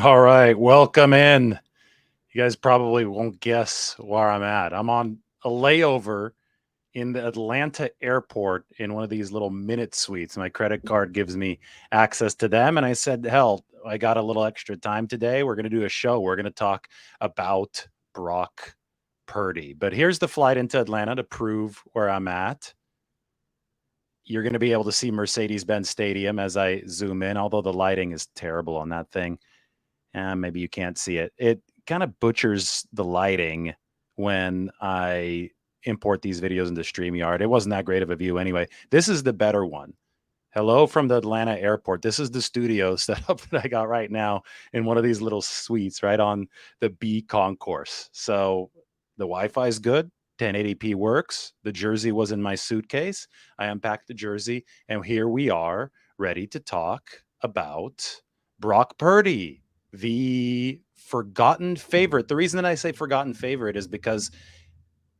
All right, welcome in. You guys probably won't guess where I'm at. I'm on a layover in the Atlanta airport in one of these little minute suites. My credit card gives me access to them. And I said, hell, I got a little extra time today. We're going to do a show. We're going to talk about Brock Purdy. But here's the flight into Atlanta to prove where I'm at. You're going to be able to see Mercedes-Benz Stadium as I zoom in, although the lighting is terrible on that thing. Maybe you can't see it. It kind of butchers the lighting when I import these videos into StreamYard. It wasn't that great of a view anyway. This is the better one. Hello from the Atlanta airport. This is the studio setup that I got right now in one of these little suites right on the B concourse. So the Wi-Fi is good. 1080p works. The jersey was in my suitcase. I unpacked the jersey, and here we are ready to talk about Brock Purdy, the forgotten favorite. The reason that I say forgotten favorite is because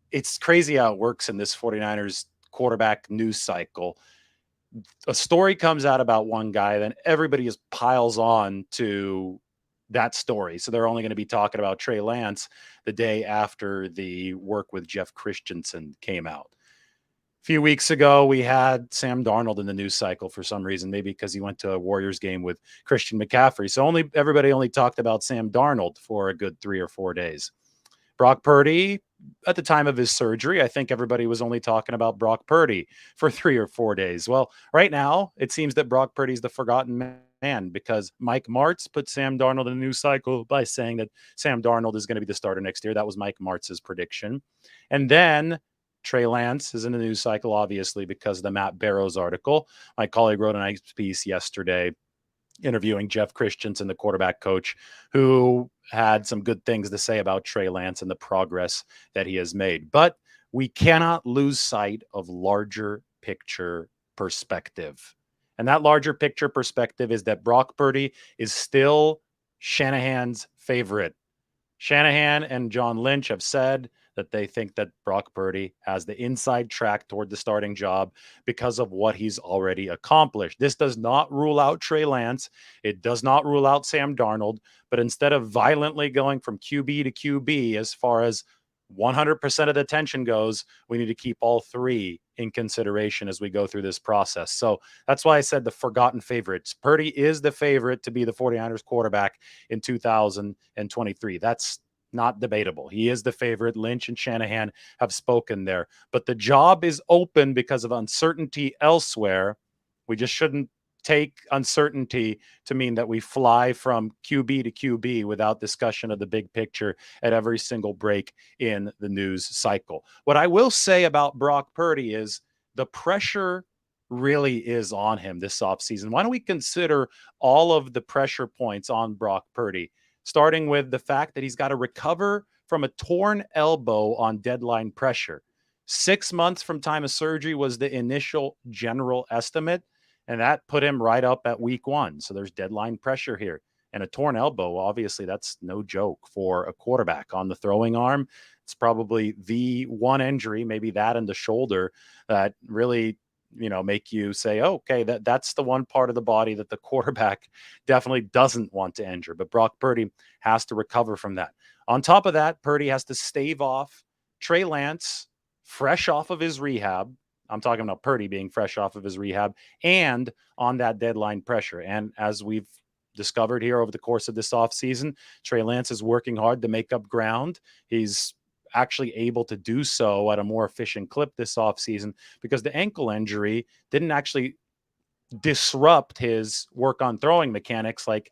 it's crazy how it works in this 49ers quarterback news cycle. A story comes out about one guy, then everybody just piles on to that story. So they're only going to be talking about Trey Lance the day after the work with Jeff Christensen came out. A few weeks ago, we had Sam Darnold in the news cycle for some reason, maybe because he went to a Warriors game with Christian McCaffrey. So everybody only talked about Sam Darnold for a good 3 or 4 days. Brock Purdy, at the time of his surgery, I think everybody was only talking about Brock Purdy for 3 or 4 days. Well, right now, it seems that Brock Purdy's the forgotten man because Mike Martz put Sam Darnold in a news cycle by saying that Sam Darnold is going to be the starter next year. That was Mike Martz's prediction. And then Trey Lance is in the news cycle, obviously, because of the Matt Barrows article. My colleague wrote a nice piece yesterday interviewing Jeff Christensen, the quarterback coach, who had some good things to say about Trey Lance and the progress that he has made. But we cannot lose sight of larger picture perspective. And that larger picture perspective is that Brock Purdy is still Shanahan's favorite. Shanahan and John Lynch have said that they think that Brock Purdy has the inside track toward the starting job because of what he's already accomplished. This does not rule out Trey Lance. It does not rule out Sam Darnold. But instead of violently going from QB to QB as far as 100% of the attention goes, we need to keep all three in consideration as we go through this process. So that's why I said the forgotten favorites. Purdy is the favorite to be the 49ers quarterback in 2023. That's not debatable. He is the favorite. Lynch and Shanahan have spoken there. But the job is open because of uncertainty elsewhere. We just shouldn't take uncertainty to mean that we fly from QB to QB without discussion of the big picture at every single break in the news cycle. What I will say about Brock Purdy is the pressure really is on him this offseason. Why don't we consider all of the pressure points on Brock Purdy, starting with the fact that he's got to recover from a torn elbow on deadline pressure. 6 months from time of surgery was the initial general estimate. And that put him right up at week 1. So there's deadline pressure here. And a torn elbow, obviously, that's no joke for a quarterback on the throwing arm. It's probably the one injury, maybe that and the shoulder, that really, make you say, oh, okay, that's the one part of the body that the quarterback definitely doesn't want to injure. But Brock Purdy has to recover from that. On top of that, Purdy has to stave off Trey Lance, fresh off of his rehab. I'm talking about Purdy being fresh off of his rehab and on that deadline pressure. And as we've discovered here over the course of this offseason, Trey Lance is working hard to make up ground. He's actually able to do so at a more efficient clip this offseason because the ankle injury didn't actually disrupt his work on throwing mechanics like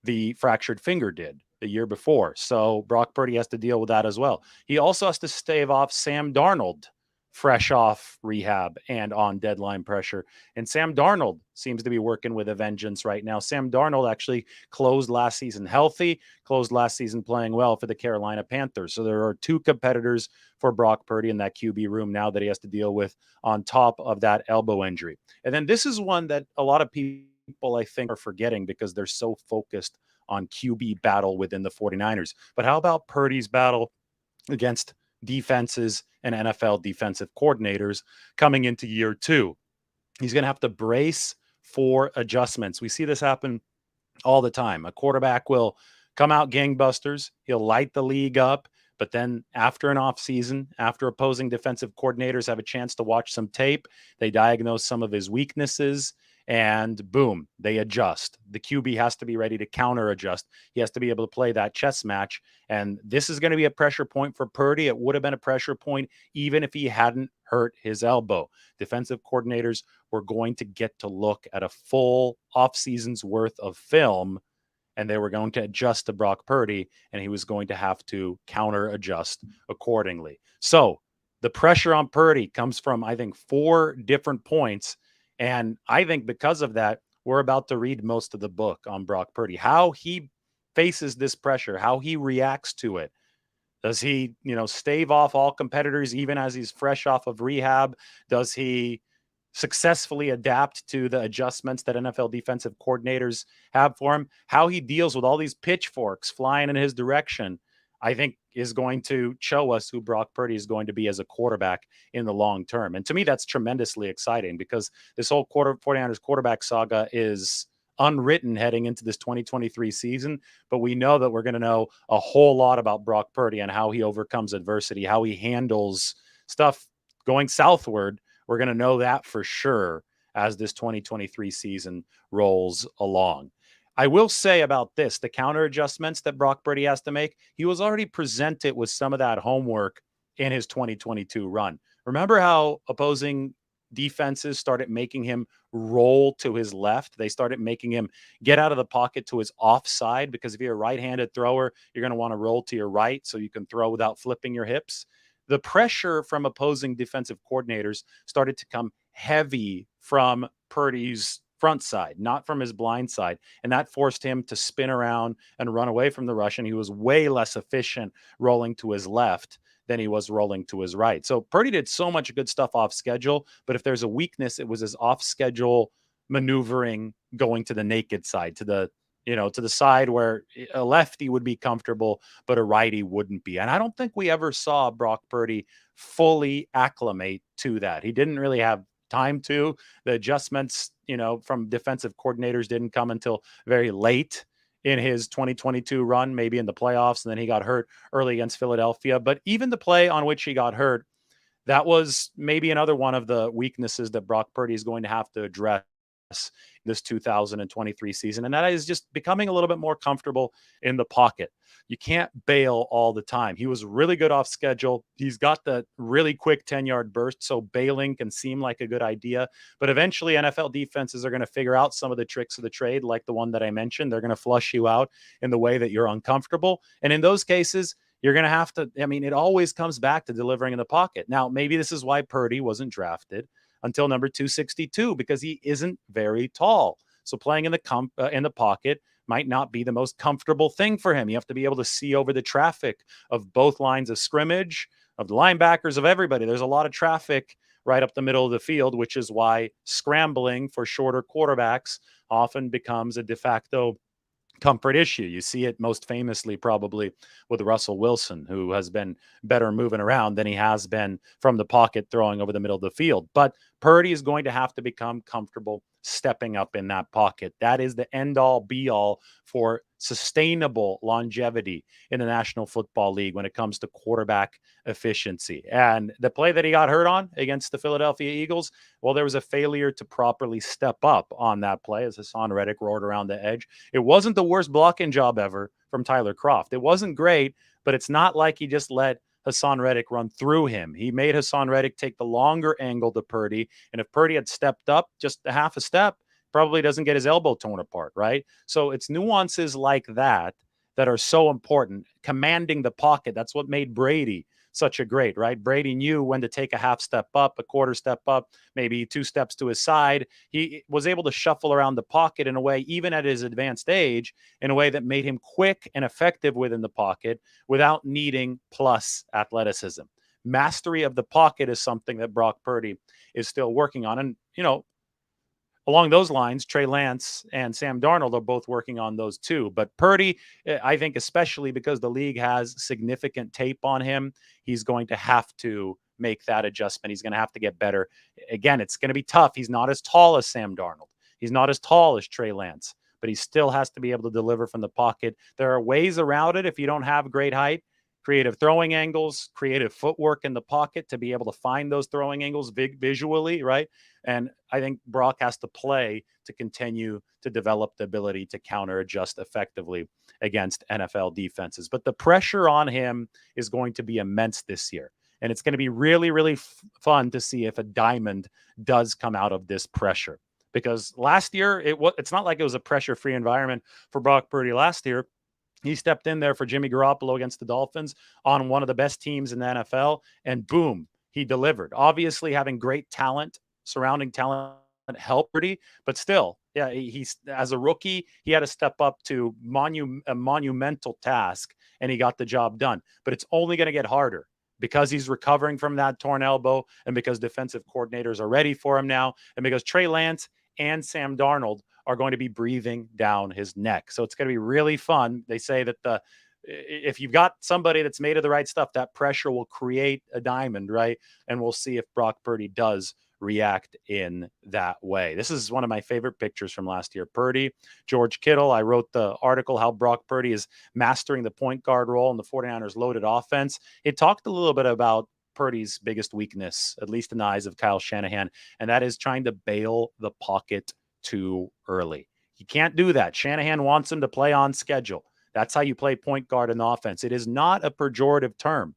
the fractured finger did the year before. So Brock Purdy has to deal with that as well. He also has to stave off Sam Darnold, fresh off rehab and on deadline pressure. And Sam Darnold seems to be working with a vengeance right now. Sam Darnold actually closed last season healthy, closed last season playing well for the Carolina Panthers. So there are two competitors for Brock Purdy in that QB room now that he has to deal with on top of that elbow injury. And then this is one that a lot of people, I think, are forgetting because they're so focused on QB battle within the 49ers. But how about Purdy's battle against defenses and NFL defensive coordinators coming into year 2? He's going to have to brace for adjustments. We see this happen all the time. A quarterback will come out gangbusters. He'll light the league up. But then after an offseason, after opposing defensive coordinators have a chance to watch some tape, they diagnose some of his weaknesses, and boom, they adjust. The QB has to be ready to counter adjust. He has to be able to play that chess match. And this is going to be a pressure point for Purdy. It would have been a pressure point even if he hadn't hurt his elbow. Defensive coordinators were going to get to look at a full offseason's worth of film, and they were going to adjust to Brock Purdy, and he was going to have to counter adjust accordingly. So the pressure on Purdy comes from, I think, 4 different points. And I think because of that, we're about to read most of the book on Brock Purdy, how he faces this pressure, how he reacts to it. Does he, stave off all competitors even as he's fresh off of rehab? Does he successfully adapt to the adjustments that NFL defensive coordinators have for him? How he deals with all these pitchforks flying in his direction, I think is going to show us who Brock Purdy is going to be as a quarterback in the long term. And to me, that's tremendously exciting because this whole 49ers quarterback saga is unwritten heading into this 2023 season. But we know that we're going to know a whole lot about Brock Purdy and how he overcomes adversity, how he handles stuff going southward. We're going to know that for sure as this 2023 season rolls along. I will say about this, the counter adjustments that Brock Purdy has to make, he was already presented with some of that homework in his 2022 run. Remember how opposing defenses started making him roll to his left? They started making him get out of the pocket to his offside, because if you're a right-handed thrower, you're going to want to roll to your right so you can throw without flipping your hips. The pressure from opposing defensive coordinators started to come heavy from Purdy's front side, not from his blind side. And that forced him to spin around and run away from the rush. And he was way less efficient rolling to his left than he was rolling to his right. So Purdy did so much good stuff off schedule, but if there's a weakness, it was his off schedule maneuvering, going to the naked side, to the side where a lefty would be comfortable, but a righty wouldn't be. And I don't think we ever saw Brock Purdy fully acclimate to that. He didn't really have time to. The adjustments, from defensive coordinators didn't come until very late in his 2022 run, maybe in the playoffs. And then he got hurt early against Philadelphia. But even the play on which he got hurt, that was maybe another one of the weaknesses that Brock Purdy is going to have to address this 2023 season. And that is just becoming a little bit more comfortable in the pocket. You can't bail all the time. He was really good off schedule. He's got the really quick 10-yard burst, so bailing can seem like a good idea. But eventually NFL defenses are going to figure out some of the tricks of the trade, like the one that I mentioned. They're going to flush you out in the way that you're uncomfortable. And in those cases, you're going to have to, it always comes back to delivering in the pocket. Now, maybe this is why Purdy wasn't drafted until number 262, because he isn't very tall. So playing in the pocket might not be the most comfortable thing for him. You have to be able to see over the traffic of both lines of scrimmage, of the linebackers, of everybody. There's a lot of traffic right up the middle of the field, which is why scrambling for shorter quarterbacks often becomes a de facto comfort issue. You see it most famously probably with Russell Wilson, who has been better moving around than he has been from the pocket throwing over the middle of the field. But Purdy is going to have to become comfortable stepping up in that pocket. That is the end all be all for sustainable longevity in the National Football League when it comes to quarterback efficiency. And the play that he got hurt on against the Philadelphia Eagles, well, there was a failure to properly step up on that play as Hassan Reddick roared around the edge. It wasn't the worst blocking job ever from Tyler Kroft. It wasn't great, but it's not like he just let Hassan Reddick run through him. He made Hassan Reddick take the longer angle to Purdy. And if Purdy had stepped up just a half a step, probably doesn't get his elbow torn apart, right? So it's nuances like that that are so important. Commanding the pocket, that's what made Brady such a great, right? Brady knew when to take a half step up, a quarter step up, maybe 2 steps to his side. He was able to shuffle around the pocket in a way, even at his advanced age, in a way that made him quick and effective within the pocket without needing plus athleticism. Mastery of the pocket is something that Brock Purdy is still working on. And, along those lines, Trey Lance and Sam Darnold are both working on those too. But Purdy, I think, especially because the league has significant tape on him, he's going to have to make that adjustment. He's going to have to get better. Again, it's going to be tough. He's not as tall as Sam Darnold. He's not as tall as Trey Lance. but he still has to be able to deliver from the pocket. There are ways around it if you don't have great height. Creative throwing angles, creative footwork in the pocket to be able to find those throwing angles visually, right? And I think Brock has to play to continue to develop the ability to counter adjust effectively against NFL defenses. But the pressure on him is going to be immense this year. And it's going to be really, really fun to see if a diamond does come out of this pressure. Because last year, it's not like it was a pressure-free environment for Brock Purdy last year. He stepped in there for Jimmy Garoppolo against the Dolphins on one of the best teams in the NFL, and boom, he delivered. Obviously, having great talent, surrounding talent helped Purdy, but still, yeah, he's as a rookie, he had to step up to a monumental task, and he got the job done. But it's only going to get harder because he's recovering from that torn elbow, and because defensive coordinators are ready for him now, and because Trey Lance and Sam Darnold are going to be breathing down his neck. So it's going to be really fun. They say that if you've got somebody that's made of the right stuff, that pressure will create a diamond, right? And we'll see if Brock Purdy does react in that way. This is one of my favorite pictures from last year. Purdy, George Kittle. I wrote the article, How Brock Purdy is Mastering the Point Guard Role in the 49ers Loaded Offense. It talked a little bit about Purdy's biggest weakness, at least in the eyes of Kyle Shanahan, and that is trying to bail the pocket too early. He can't do that. Shanahan wants him to play on schedule. That's how you play point guard in the offense. It is not a pejorative term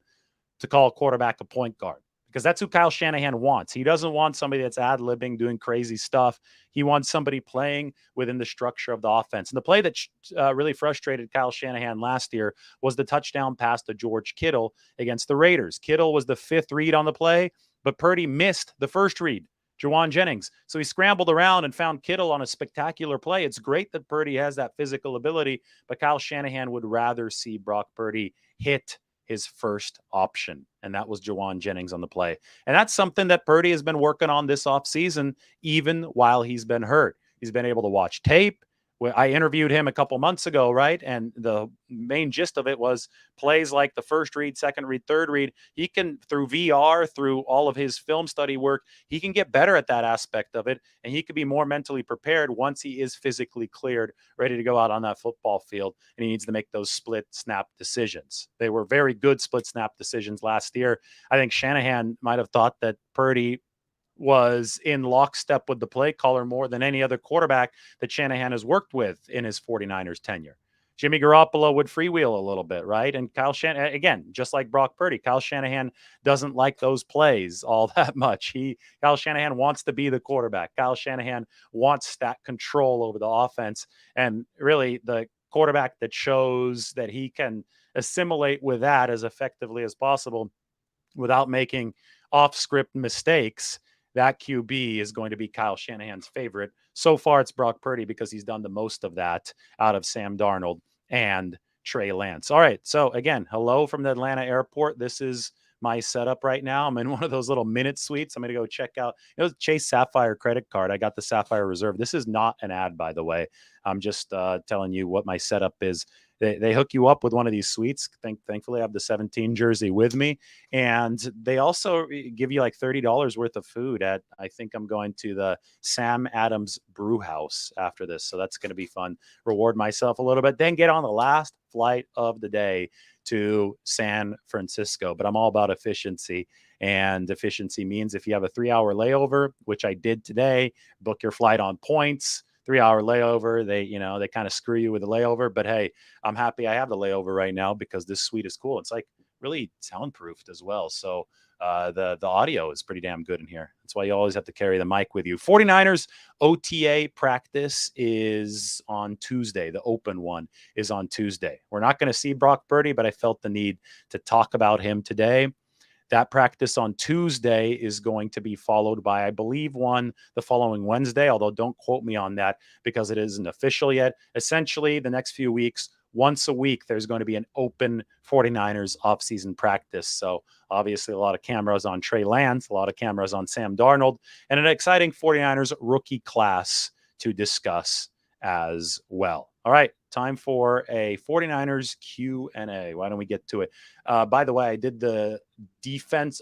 to call a quarterback a point guard, because that's who Kyle Shanahan wants. He doesn't want somebody that's ad-libbing, doing crazy stuff. He wants somebody playing within the structure of the offense. And the play that really frustrated Kyle Shanahan last year was the touchdown pass to George Kittle against the Raiders. Kittle was the fifth read on the play, but Purdy missed the first read, Juwan Jennings. So he scrambled around and found Kittle on a spectacular play. It's great that Purdy has that physical ability, but Kyle Shanahan would rather see Brock Purdy hit his first option, and that was Juwan Jennings on the play. And that's something that Purdy has been working on this offseason, even while he's been hurt. He's been able to watch tape. I interviewed him a couple months ago, right? And the main gist of it was plays like the first read, second read, third read. He can, through VR, through all of his film study work, he can get better at that aspect of it. And he could be more mentally prepared once he is physically cleared, ready to go out on that football field. And he needs to make those split snap decisions. They were very good split snap decisions last year. I think Shanahan might have thought that Purdy was in lockstep with the play caller more than any other quarterback that Shanahan has worked with in his 49ers tenure. Jimmy Garoppolo would freewheel a little bit, right? And Kyle Shanahan, again, just like Brock Purdy, Kyle Shanahan doesn't like those plays all that much. Kyle Shanahan wants to be the quarterback. Kyle Shanahan wants that control over the offense. And really, the quarterback that shows that he can assimilate with that as effectively as possible without making off-script mistakes, that QB is going to be Kyle Shanahan's favorite. So far, it's Brock Purdy because he's done the most of that out of Sam Darnold and Trey Lance. All right. So again, hello from the Atlanta airport. This is my setup right now. I'm in one of those little minute suites. I'm going to go check out Chase Sapphire credit card. I got the Sapphire Reserve. This is not an ad, by the way. I'm just telling you what my setup is. They hook you up with one of these suites. Thankfully, I have the 17 jersey with me. And they also give you like $30 worth of food at, I think I'm going to the Sam Adams Brew House after this. So that's going to be fun. Reward myself a little bit. Then get on the last flight of the day to San Francisco. But I'm all about efficiency. And efficiency means if you have a 3-hour layover, which I did today, book your flight on points. 3-hour layover, they kind of screw you with the layover, but hey, I'm happy I have the layover right now because this suite is cool. It's like really soundproofed as well. So the audio is pretty damn good in here. That's why you always have to carry the mic with you. 49ers OTA practice is on Tuesday. The open one is on Tuesday. We're not going to see Brock Purdy, but I felt the need to talk about him today. That practice on Tuesday is going to be followed by, I believe, one the following Wednesday, although don't quote me on that because it isn't official yet. Essentially, the next few weeks, once a week, there's going to be an open 49ers offseason practice. So obviously a lot of cameras on Trey Lance, a lot of cameras on Sam Darnold, and an exciting 49ers rookie class to discuss as well. All right, time for a 49ers Q&A. Why don't we get to it? By the way, I did the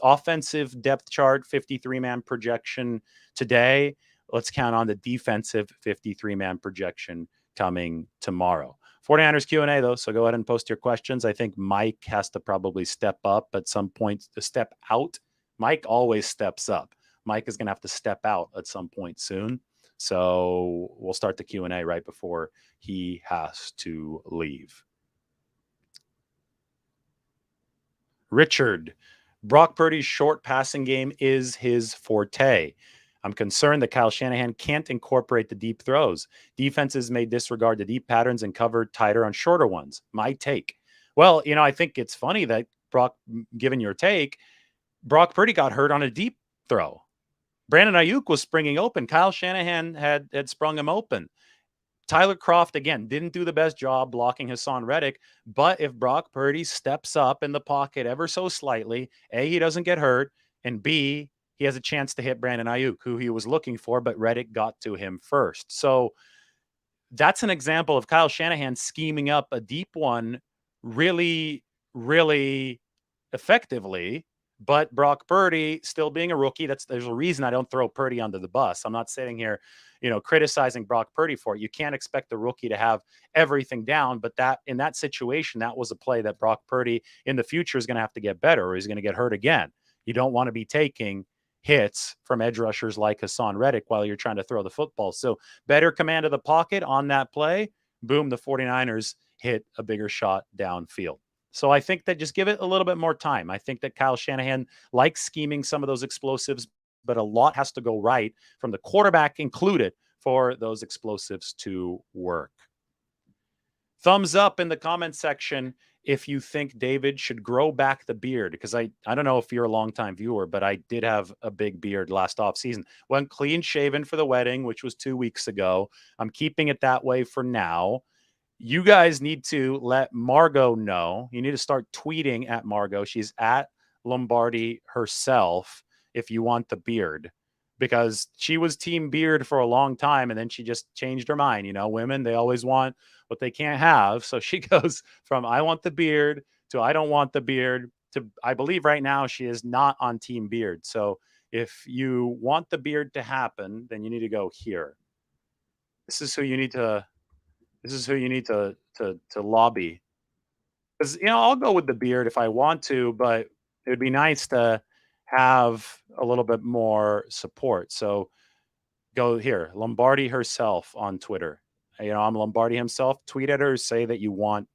offensive depth chart 53-man projection today. Let's count on the defensive 53-man projection coming tomorrow. 49ers Q&A, though, so go ahead and post your questions. I think Mike has to probably step up at some point to step out. Mike always steps up. Mike is going to have to step out at some point soon. So we'll start the Q&A right before he has to leave. Richard, Brock Purdy's short passing game is his forte. I'm concerned that Kyle Shanahan can't incorporate the deep throws. Defenses may disregard the deep patterns and cover tighter on shorter ones. My take. Well, I think it's funny that Brock, given your take, Brock Purdy got hurt on a deep throw. Brandon Ayuk was springing open. Kyle Shanahan had sprung him open. Tyler Kroft, again, didn't do the best job blocking Hassan Reddick, but if Brock Purdy steps up in the pocket ever so slightly, A, he doesn't get hurt, and B, he has a chance to hit Brandon Ayuk, who he was looking for, but Reddick got to him first. So that's an example of Kyle Shanahan scheming up a deep one really, really effectively. But Brock Purdy, still being a rookie, there's a reason I don't throw Purdy under the bus. I'm not sitting here, criticizing Brock Purdy for it. You can't expect the rookie to have everything down, but that in that situation, that was a play that Brock Purdy in the future is going to have to get better, or he's going to get hurt again. You don't want to be taking hits from edge rushers like Hassan Reddick while you're trying to throw the football. So better command of the pocket on that play. Boom, the 49ers hit a bigger shot downfield. So I think that just give it a little bit more time. I think that Kyle Shanahan likes scheming some of those explosives, but a lot has to go right from the quarterback included for those explosives to work. Thumbs up in the comment section if you think David should grow back the beard, because I don't know if you're a longtime viewer, but I did have a big beard last offseason. Went clean shaven for the wedding, which was 2 weeks ago. I'm keeping it that way for now. You guys need to let Margot know. You need to start tweeting at Margot. She's at Lombardi herself if you want the beard, because she was team beard for a long time and then she just changed her mind. Women, they always want what they can't have. So she goes from I want the beard to I don't want the beard to I believe right now she is not on team beard. So if you want the beard to happen, then you need to go here. This is who you need to lobby. Because I'll go with the beard if I want to, but it would be nice to have a little bit more support. So go here, Lombardi herself on Twitter. I'm Lombardi himself. Tweet at her, say that you want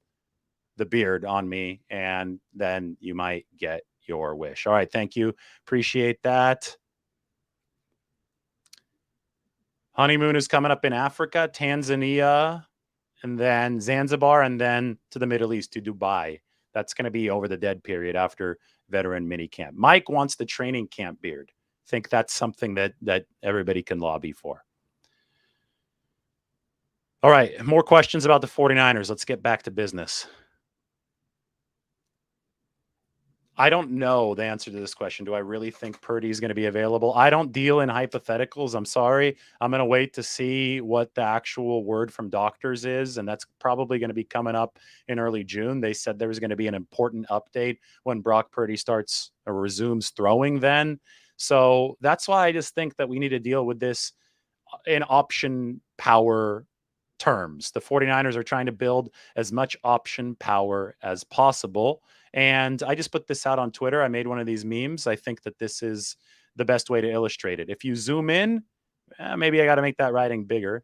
the beard on me, and then you might get your wish. All right, thank you. Appreciate that. Honeymoon is coming up in Africa, Tanzania, and then Zanzibar, and then to the Middle East, to Dubai. That's going to be over the dead period after veteran mini camp. Mike wants the training camp beard. Think that's something that everybody can lobby for. All right, more questions about the 49ers. Let's get back to business. I don't know the answer to this question. Do I really think Purdy is going to be available? I don't deal in hypotheticals. I'm sorry. I'm going to wait to see what the actual word from doctors is, and that's probably going to be coming up in early June. They said there was going to be an important update when Brock Purdy starts or resumes throwing then. So that's why I just think that we need to deal with this in option power terms. The 49ers are trying to build as much option power as possible. And I just put this out on Twitter. I made one of these memes. I think that this is the best way to illustrate it. If you zoom in, maybe I got to make that writing bigger.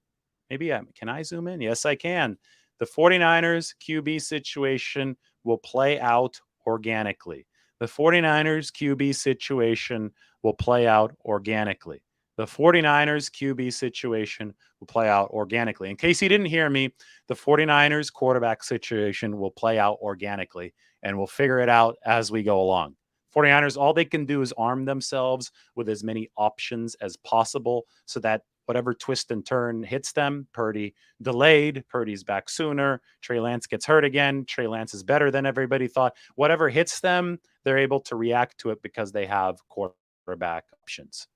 Maybe can I zoom in? Yes, I can. The 49ers QB situation will play out organically. The 49ers QB situation will play out organically. The 49ers QB situation will play out organically. In case you didn't hear me, the 49ers quarterback situation will play out organically, and we'll figure it out as we go along. 49ers, all they can do is arm themselves with as many options as possible so that whatever twist and turn hits them, Purdy delayed, Purdy's back sooner, Trey Lance gets hurt again, Trey Lance is better than everybody thought. Whatever hits them, they're able to react to it because they have quarterback options.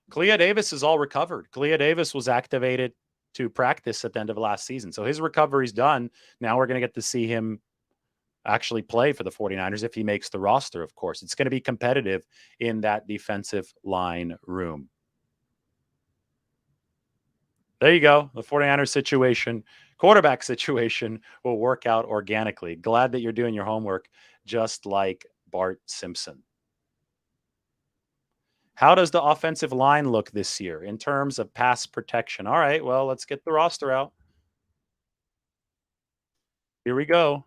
CLIA Davis is all recovered. CLIA Davis was activated to practice at the end of last season. So his recovery's done. Now we're going to get to see him actually play for the 49ers if he makes the roster, of course. It's going to be competitive in that defensive line room. There you go. The 49ers situation, quarterback situation will work out organically. Glad that you're doing your homework just like Bart Simpson. How does the offensive line look this year in terms of pass protection? All right, well, let's get the roster out. Here we go.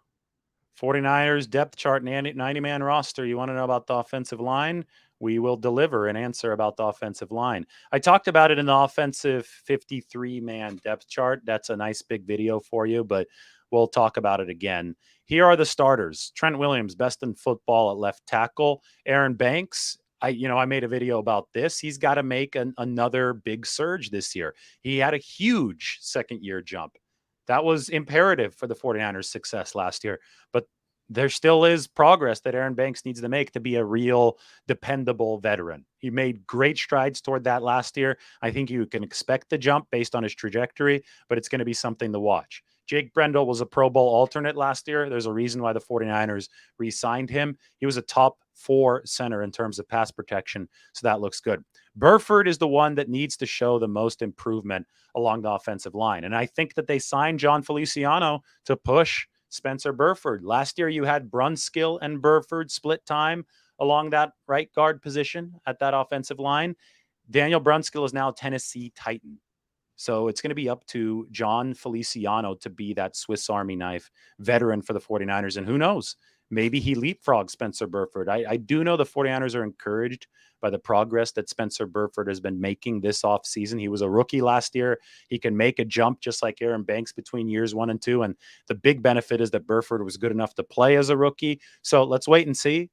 49ers depth chart, 90-man roster. You want to know about the offensive line? We will deliver an answer about the offensive line. I talked about it in the offensive 53-man depth chart. That's a nice big video for you, but we'll talk about it again. Here are the starters. Trent Williams, best in football at left tackle. Aaron Banks, I made a video about this. He's got to make another big surge this year. He had a huge second-year jump. That was imperative for the 49ers' success last year. But there still is progress that Aaron Banks needs to make to be a real dependable veteran. He made great strides toward that last year. I think you can expect the jump based on his trajectory, but it's going to be something to watch. Jake Brendel was a Pro Bowl alternate last year. There's a reason why the 49ers re-signed him. He was a top 4 center in terms of pass protection, so that looks good. Burford is the one that needs to show the most improvement along the offensive line. And I think that they signed John Feliciano to push Spencer Burford. Last year, you had Brunskill and Burford split time along that right guard position at that offensive line. Daniel Brunskill is now Tennessee Titan. So it's going to be up to John Feliciano to be that Swiss Army knife veteran for the 49ers. And who knows? Maybe he leapfrogs Spencer Burford. I do know the 49ers are encouraged by the progress that Spencer Burford has been making this offseason. He was a rookie last year. He can make a jump just like Aaron Banks between years 1 and 2. And the big benefit is that Burford was good enough to play as a rookie. So let's wait and see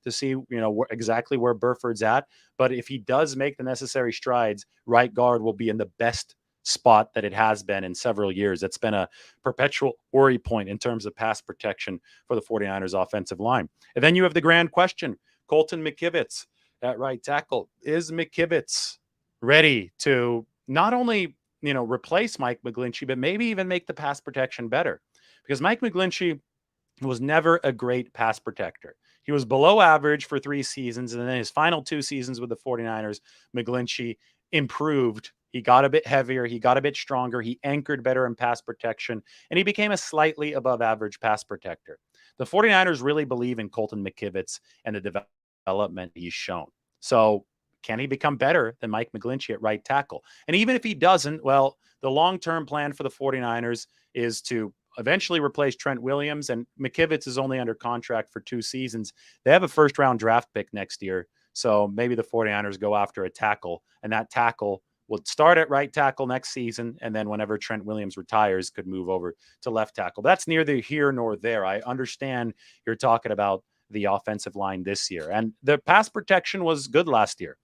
exactly where Burford's at. But if he does make the necessary strides, right guard will be in the best spot that it has been in several years. It's been a perpetual worry point in terms of pass protection for the 49ers offensive line. And then you have the grand question, Colton McKivitz at right tackle. Is McKivitz ready to not only, replace Mike McGlinchey, but maybe even make the pass protection better? Because Mike McGlinchey was never a great pass protector. He was below average for 3 seasons, and then his final 2 seasons with the 49ers, McGlinchey improved. He got a bit heavier. He got a bit stronger. He anchored better in pass protection, and he became a slightly above average pass protector. The 49ers really believe in Colton McKivitz and the development he's shown. So can he become better than Mike McGlinchey at right tackle? And even if he doesn't, well, the long-term plan for the 49ers is to eventually replace Trent Williams, and McKivitz is only under contract for 2 seasons. They have a first-round draft pick next year, so maybe the 49ers go after a tackle, and that tackle would start at right tackle next season, and then whenever Trent Williams retires, could move over to left tackle. That's neither here nor there. I understand you're talking about the offensive line this year, and the pass protection was good last year.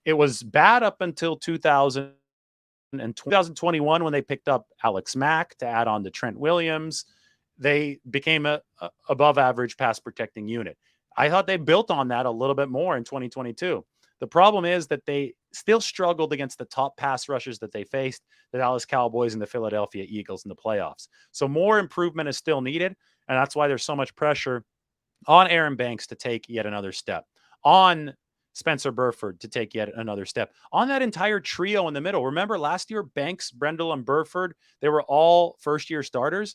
It was bad up until 2021 when they picked up Alex Mack to add on to Trent Williams. They became a above average pass protecting unit. I thought they built on that a little bit more in 2022. The problem is that they still struggled against the top pass rushers that they faced, the Dallas Cowboys and the Philadelphia Eagles in the playoffs. So more improvement is still needed, and that's why there's so much pressure on Aaron Banks to take yet another step, on Spencer Burford to take yet another step, on that entire trio in the middle. Remember last year, Banks, Brendel, and Burford, they were all first-year starters.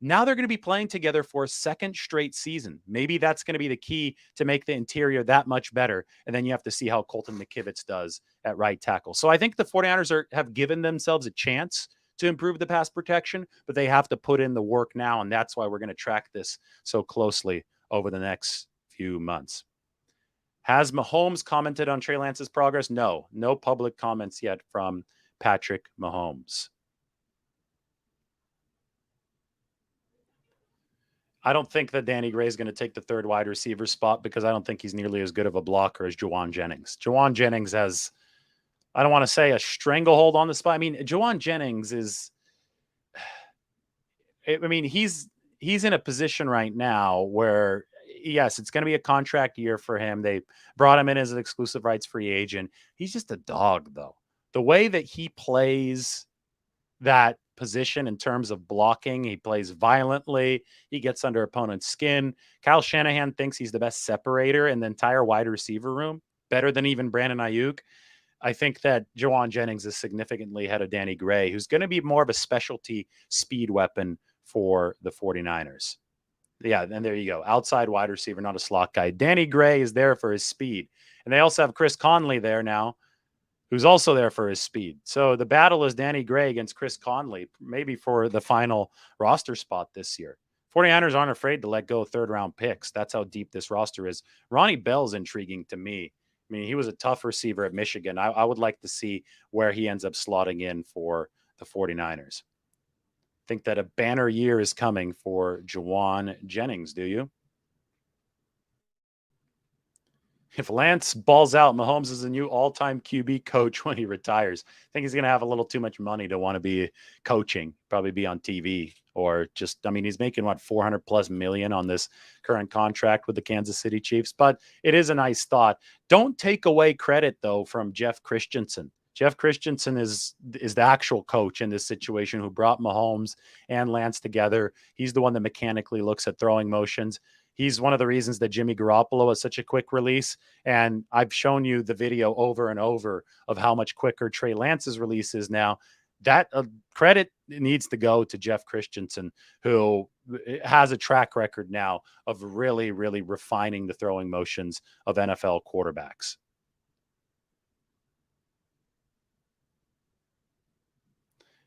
Now they're going to be playing together for a second straight season. Maybe that's going to be the key to make the interior that much better. And then you have to see how Colton McKivitz does at right tackle. So I think the 49ers have given themselves a chance to improve the pass protection, but they have to put in the work now. And that's why we're going to track this so closely over the next few months. Has Mahomes commented on Trey Lance's progress? No public comments yet from Patrick Mahomes. I don't think that Danny Gray is going to take the 3rd wide receiver spot because I don't think he's nearly as good of a blocker as Juwan Jennings. Juwan Jennings has, I don't want to say a stranglehold on the spot. I mean, Juwan Jennings is, he's in a position right now where, yes, it's going to be a contract year for him. They brought him in as an exclusive rights free agent. He's just a dog, though. The way that he plays that position in terms of blocking, he plays violently. He gets under opponent's skin. Kyle Shanahan thinks he's the best separator in the entire wide receiver room, better than even Brandon Ayuk. I think that Juwan Jennings is significantly ahead of Danny Gray, who's going to be more of a specialty speed weapon for the 49ers. Yeah, and there you go. Outside wide receiver, not a slot guy. Danny Gray is there for his speed. And they also have Chris Conley there now, who's also there for his speed. So the battle is Danny Gray against Chris Conley, maybe for the final roster spot this year. 49ers aren't afraid to let go third-round picks. That's how deep this roster is. Ronnie Bell's intriguing to me. I mean, he was a tough receiver at Michigan. I would like to see where he ends up slotting in for the 49ers. Think that a banner year is coming for Juwan Jennings, do you? If Lance balls out, Mahomes is a new all-time QB coach when he retires. I think he's going to have a little too much money to want to be coaching, probably be on TV or just, I mean, he's making what, 400 plus million on this current contract with the Kansas City Chiefs, but it is a nice thought. Don't take away credit though from Jeff Christensen. Jeff Christensen is the actual coach in this situation who brought Mahomes and Lance together. He's the one that mechanically looks at throwing motions. He's one of the reasons that Jimmy Garoppolo is such a quick release. And I've shown you the video over and over of how much quicker Trey Lance's release is now. That credit needs to go to Jeff Christensen, who has a track record now of really, really refining the throwing motions of NFL quarterbacks.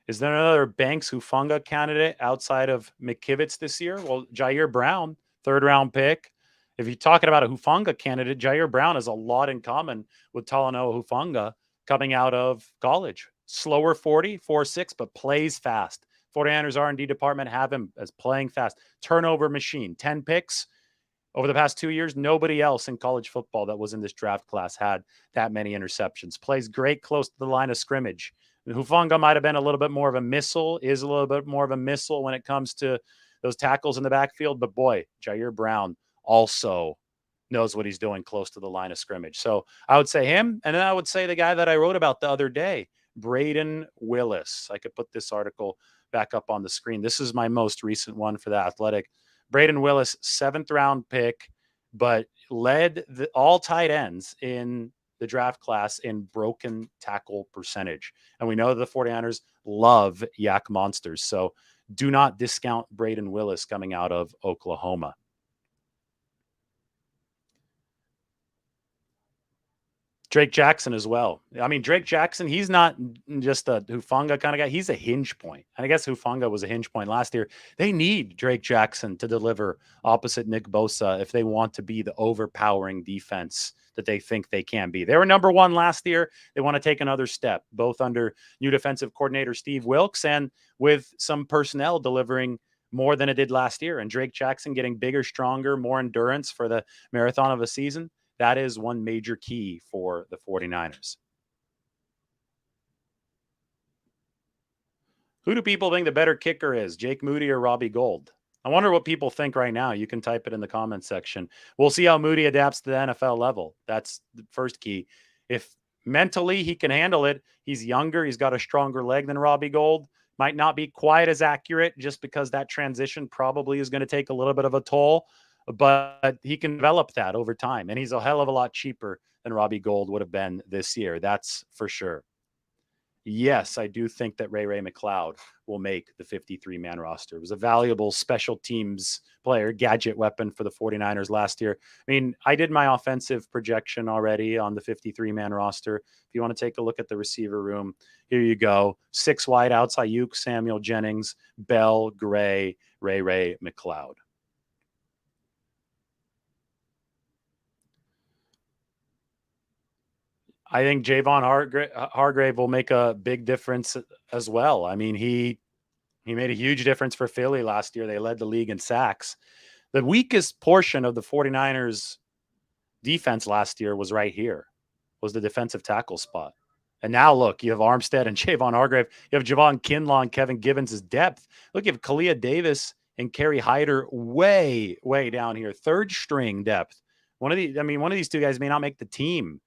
Is there another Banks Hufanga candidate outside of McKivitz this year? Well, JaMarr Brown, third-round pick. If you're talking about a Hufanga candidate, JaMarr Brown has a lot in common with Talanoa Hufanga coming out of college. Slower 40, 4.6, but plays fast. 49ers R&D department have him as playing fast. Turnover machine, 10 picks. Over the past 2 years, nobody else in college football that was in this draft class had that many interceptions. Plays great close to the line of scrimmage. Hufanga might have been a little bit more of a missile, is a little bit more of a missile when it comes to those tackles in the backfield. But boy, JaMarr Brown also knows what he's doing close to the line of scrimmage. So I would say him. And then I would say the guy that I wrote about the other day, Braden Willis. I could put this article back up on the screen. This is my most recent one for The Athletic. Braden Willis, 7th round pick, but led all tight ends in the draft class in broken tackle percentage. And we know the 49ers love yak monsters. So do not discount Braden Willis coming out of Oklahoma. Drake Jackson as well. I mean, Drake Jackson, he's not just a Hufanga kind of guy. He's a hinge point. And I guess Hufanga was a hinge point last year. They need Drake Jackson to deliver opposite Nick Bosa if they want to be the overpowering defense that they think they can be. They were number one last year. They want to take another step, both under new defensive coordinator Steve Wilks and with some personnel delivering more than it did last year. And Drake Jackson getting bigger, stronger, more endurance for the marathon of a season. That is one major key for the 49ers. Who do people think the better kicker is, Jake Moody or Robbie Gould? I wonder what people think right now. You can type it in the comments section. We'll see how Moody adapts to the NFL level. That's the first key. If mentally he can handle it, he's younger, he's got a stronger leg than Robbie Gould. Might not be quite as accurate just because that transition probably is going to take a little bit of a toll. But he can develop that over time. And he's a hell of a lot cheaper than Robbie Gould would have been this year. That's for sure. Yes, I do think that Ray McLeod will make the 53-man roster. It was a valuable special teams player, gadget weapon for the 49ers last year. I mean, I did my offensive projection already on the 53-man roster. If you want to take a look at the receiver room, here you go. 6 wideouts, Ayuk, Samuel, Jennings, Bell, Gray, Ray McLeod. I think Javon Hargrave will make a big difference as well. I mean, he made a huge difference for Philly last year. They led the league in sacks. The weakest portion of the 49ers defense last year was right here, was the defensive tackle spot. And now look, you have Armstead and Javon Hargrave. You have Javon Kinlaw and Kevin Gibbons' depth. Look, you have CLIA Davis and Kerry Hyder way down here. 3rd string depth. One of these two guys may not make the team.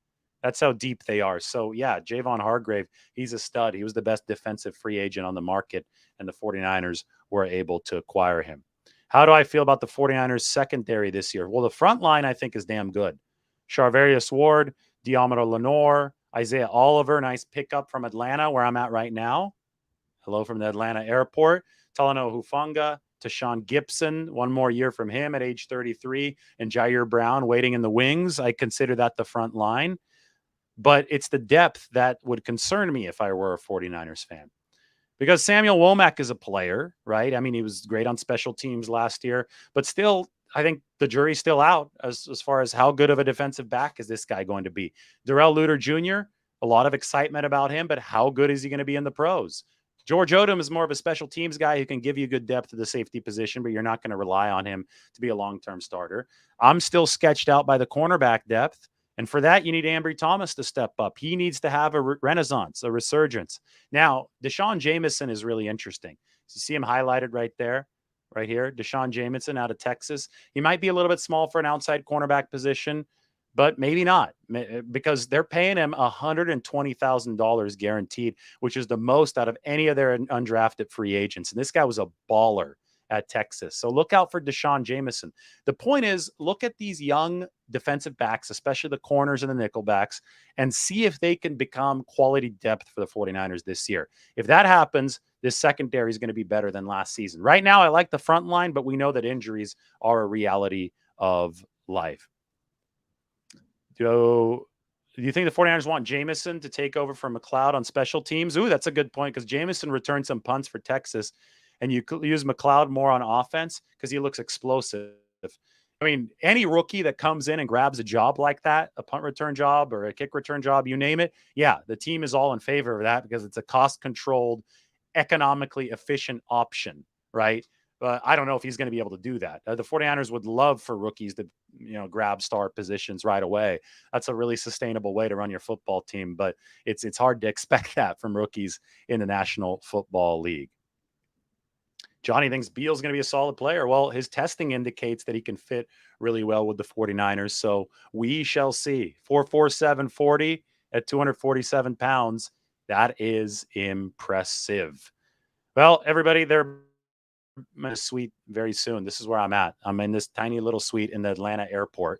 That's how deep they are. So, yeah, Javon Hargrave, he's a stud. He was the best defensive free agent on the market, and the 49ers were able to acquire him. How do I feel about the 49ers secondary this year? Well, the front line, I think, is damn good. Charvarius Ward, Diomero Lenore, Isaiah Oliver, nice pickup from Atlanta, where I'm at right now. Hello from the Atlanta airport. Talanoa Hufanga, Tashawn Gibson, one more year from him at age 33, and JaMarr Brown waiting in the wings. I consider that the front line. But it's the depth that would concern me if I were a 49ers fan. Because Samuel Womack is a player, right? I mean, he was great on special teams last year, but still, I think the jury's still out as far as how good of a defensive back is this guy going to be. Darrell Luter Jr., a lot of excitement about him, but how good is he going to be in the pros? George Odom is more of a special teams guy who can give you good depth to the safety position, but you're not going to rely on him to be a long-term starter. I'm still sketched out by the cornerback depth. And for that, you need Ambry Thomas to step up. He needs to have a renaissance, a resurgence. Now, Deshaun Jameson is really interesting. You see him highlighted right there, right here. Deshaun Jameson out of Texas. He might be a little bit small for an outside cornerback position, but maybe not, because they're paying him $120,000 guaranteed, which is the most out of any of their undrafted free agents. And this guy was a baller at Texas. So look out for Deshaun Jameson. The point is, look at these young defensive backs, especially the corners and the nickel backs, and see if they can become quality depth for the 49ers this year. If that happens, this secondary is going to be better than last season. Right now, I like the front line, but we know that injuries are a reality of life. Do you think the 49ers want Jameson to take over from McLeod on special teams? Ooh, that's a good point, because Jameson returned some punts for Texas, and you could use McLeod more on offense because he looks explosive. I mean, any rookie that comes in and grabs a job like that, a punt return job or a kick return job, you name it, yeah, the team is all in favor of that because it's a cost-controlled, economically efficient option, right? But I don't know if he's going to be able to do that. The 49ers would love for rookies to, grab star positions right away. That's a really sustainable way to run your football team, but it's hard to expect that from rookies in the National Football League. Johnny thinks Beal's going to be a solid player. Well, his testing indicates that he can fit really well with the 49ers. So we shall see. 4.47 40 at 247 pounds. That is impressive. Well, everybody, they're in a suite very soon. This is where I'm at. I'm in this tiny little suite in the Atlanta airport.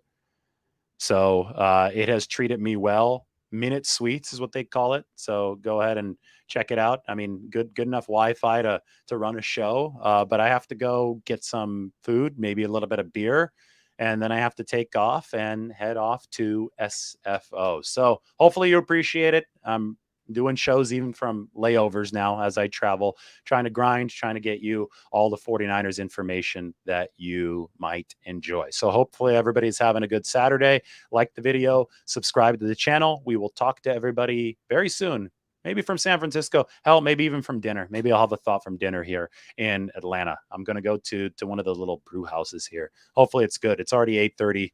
So it has treated me well. Minute suites is what they call it. So go ahead and check it out. I mean, good enough Wi-Fi to run a show. But I have to go get some food, maybe a little bit of beer, and then I have to take off and head off to SFO. So hopefully you appreciate it. I'm doing shows even from layovers now as I travel, trying to grind, trying to get you all the 49ers information that you might enjoy. So hopefully everybody's having a good Saturday. Like the video, subscribe to the channel. We will talk to everybody very soon, maybe from San Francisco, hell, maybe even from dinner. Maybe I'll have a thought from dinner here in Atlanta. I'm going to go to one of the little brew houses here. Hopefully it's good. It's already 8:30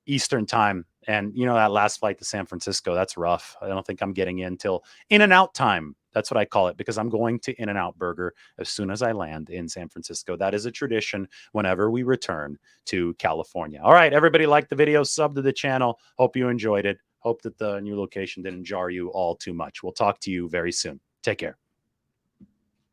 Eastern time. And that last flight to San Francisco, that's rough. I don't think I'm getting in till In-N-Out time. That's what I call it, because I'm going to In-N-Out Burger as soon as I land in San Francisco. That is a tradition whenever we return to California. All right, everybody, like the video, sub to the channel. Hope you enjoyed it. Hope that the new location didn't jar you all too much. We'll talk to you very soon. Take care.